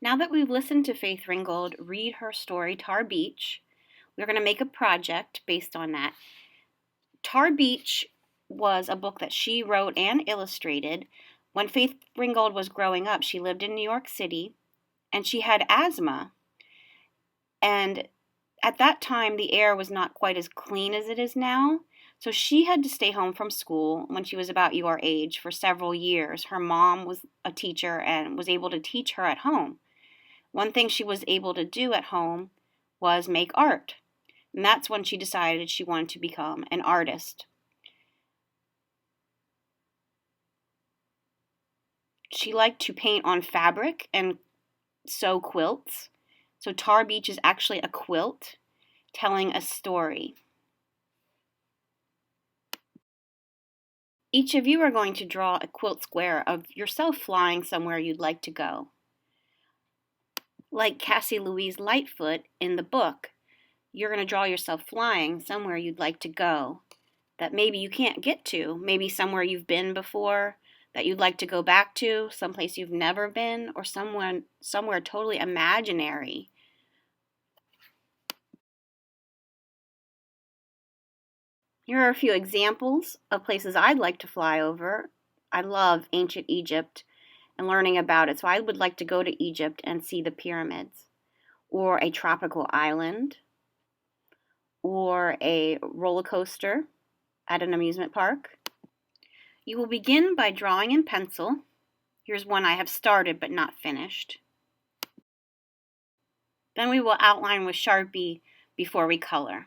Now that we've listened to Faith Ringgold read her story, Tar Beach, we're going to make a project based on that. Tar Beach was a book that she wrote and illustrated. When Faith Ringgold was growing up, she lived in New York City, and she had asthma. And at that time, the air was not quite as clean as it is now. So she had to stay home from school when she was about your age for several years. Her mom was a teacher and was able to teach her at home. One thing she was able to do at home was make art. And that's when she decided she wanted to become an artist. She liked to paint on fabric and sew quilts. So Tar Beach is actually a quilt telling a story. Each of you are going to draw a quilt square of yourself flying somewhere you'd like to go. Like Cassie Louise Lightfoot in the book, you're going to draw yourself flying somewhere you'd like to go that maybe you can't get to, maybe somewhere you've been before that you'd like to go back to, someplace you've never been, or somewhere totally imaginary. Here are a few examples of places I'd like to fly over. I love ancient Egypt and learning about it, so I would like to go to Egypt and see the pyramids, or a tropical island, or a roller coaster at an amusement park. You will begin by drawing in pencil. Here's one I have started but not finished. Then we will outline with Sharpie before we color.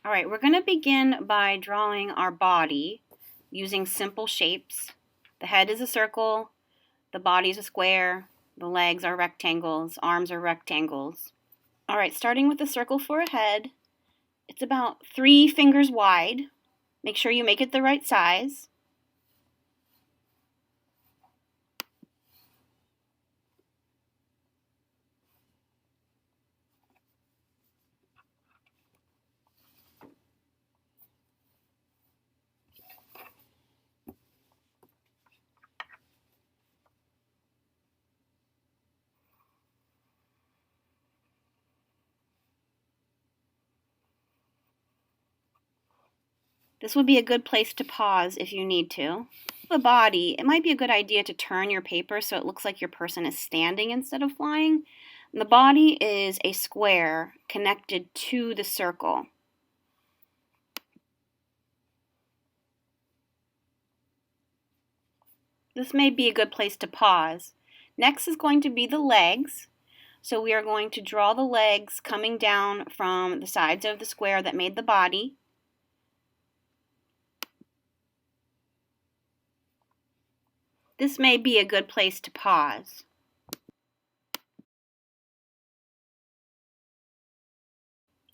All right, we're going to begin by drawing our body using simple shapes. The head is a circle, the body is a square, the legs are rectangles, arms are rectangles. All right, starting with the circle for a head, it's about 3 fingers wide. Make sure you make it the right size. This would be a good place to pause if you need to. The body, it might be a good idea to turn your paper so it looks like your person is standing instead of flying. The body is a square connected to the circle. This may be a good place to pause. Next is going to be the legs. So we are going to draw the legs coming down from the sides of the square that made the body. This may be a good place to pause.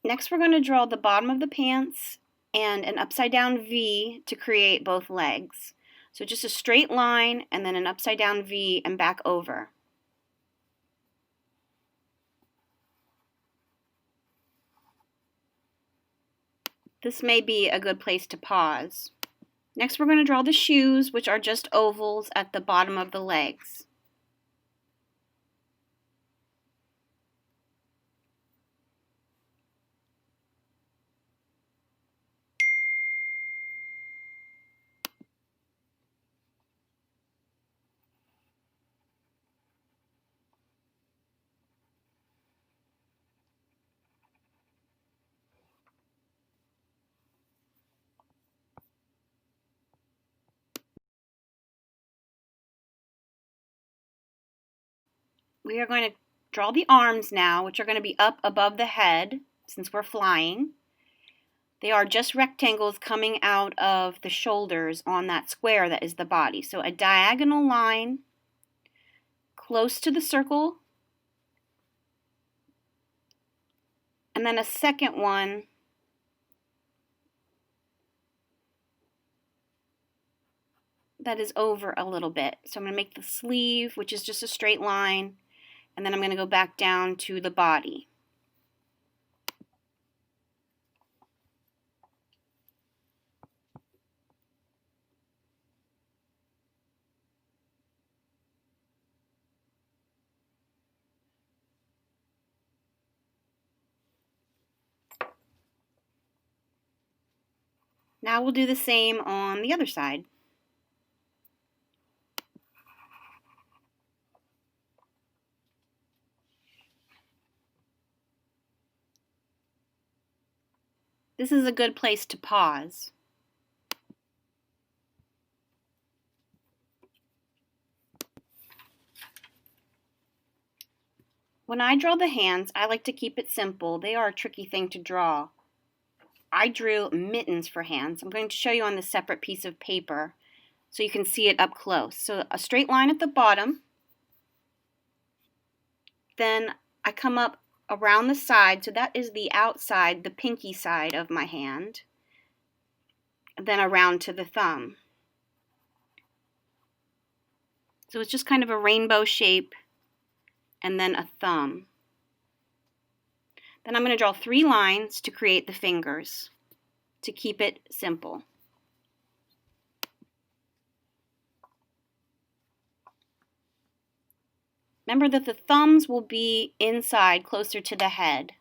Next, we're going to draw the bottom of the pants and an upside down V to create both legs. So just a straight line and then an upside down V and back over. This may be a good place to pause. Next, we're going to draw the shoes, which are just ovals at the bottom of the legs. We are going to draw the arms now, which are going to be up above the head since we're flying. They are just rectangles coming out of the shoulders on that square that is the body. So a diagonal line close to the circle, and then a second one that is over a little bit. So I'm going to make the sleeve, which is just a straight line, and then I'm going to go back down to the body. Now we'll do the same on the other side. This is a good place to pause. When I draw the hands, I like to keep it simple. They are a tricky thing to draw. I drew mittens for hands. I'm going to show you on the separate piece of paper so you can see it up close. So a straight line at the bottom, then I come up around the side, so that is the outside, the pinky side of my hand, and then around to the thumb. So it's just kind of a rainbow shape and then a thumb. Then I'm going to draw 3 lines to create the fingers to keep it simple. Remember that the thumbs will be inside, closer to the head.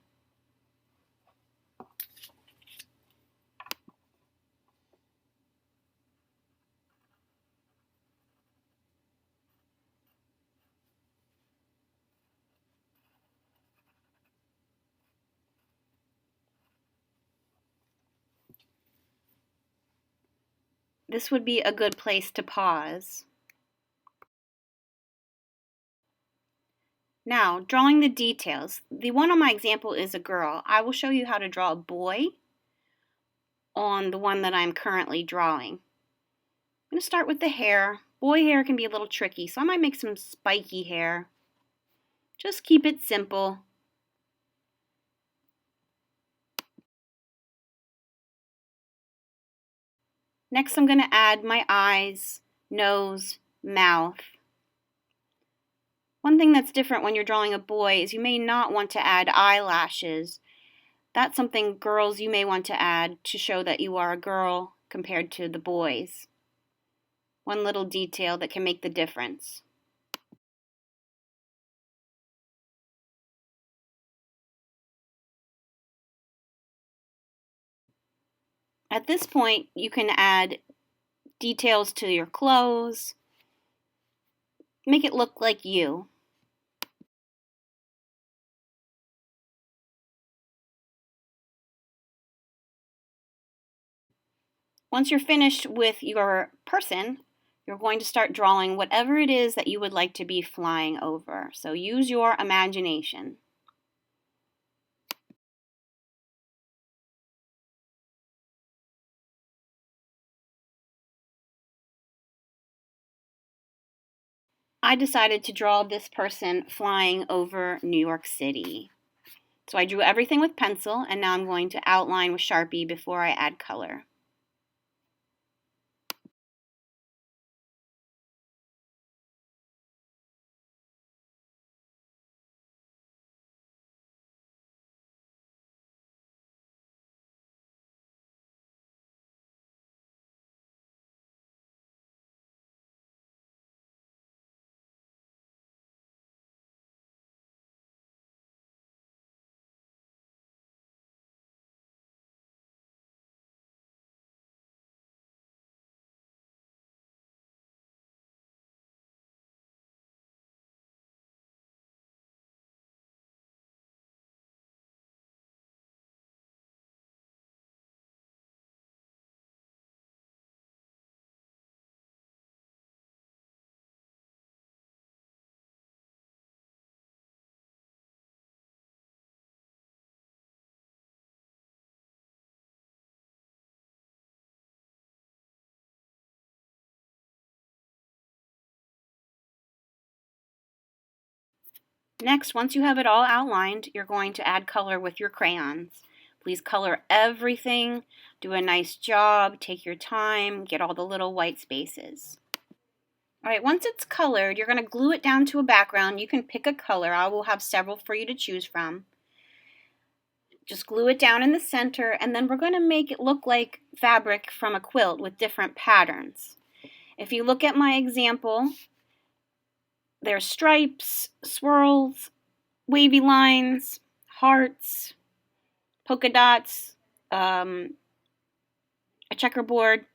This would be a good place to pause. Now, drawing the details. The one on my example is a girl. I will show you how to draw a boy on the one that I'm currently drawing. I'm going to start with the hair. Boy hair can be a little tricky, so I might make some spiky hair. Just keep it simple. Next, I'm going to add my eyes, nose, mouth. One thing that's different when you're drawing a boy is you may not want to add eyelashes. That's something girls you may want to add to show that you are a girl compared to the boys. One little detail that can make the difference. At this point, you can add details to your clothes. Make it look like you. Once you're finished with your person, you're going to start drawing whatever it is that you would like to be flying over. So use your imagination. I decided to draw this person flying over New York City. So I drew everything with pencil, and now I'm going to outline with Sharpie before I add color. Next, once you have it all outlined, you're going to add color with your crayons. Please color everything, do a nice job, take your time, get all the little white spaces. Alright, once it's colored, you're going to glue it down to a background. You can pick a color. I will have several for you to choose from. Just glue it down in the center, and then we're going to make it look like fabric from a quilt with different patterns. If you look at my example, there's stripes, swirls, wavy lines, hearts, polka dots, a checkerboard.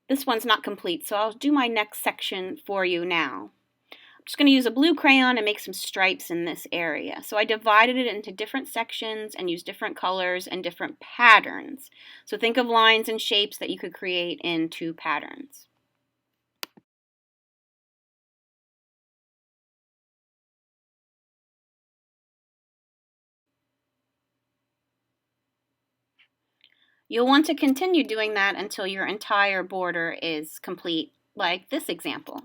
This one's not complete, so I'll do my next section for you now. I'm just going to use a blue crayon and make some stripes in this area. So I divided it into different sections and used different colors and different patterns. So think of lines and shapes that you could create into patterns. You'll want to continue doing that until your entire border is complete, like this example.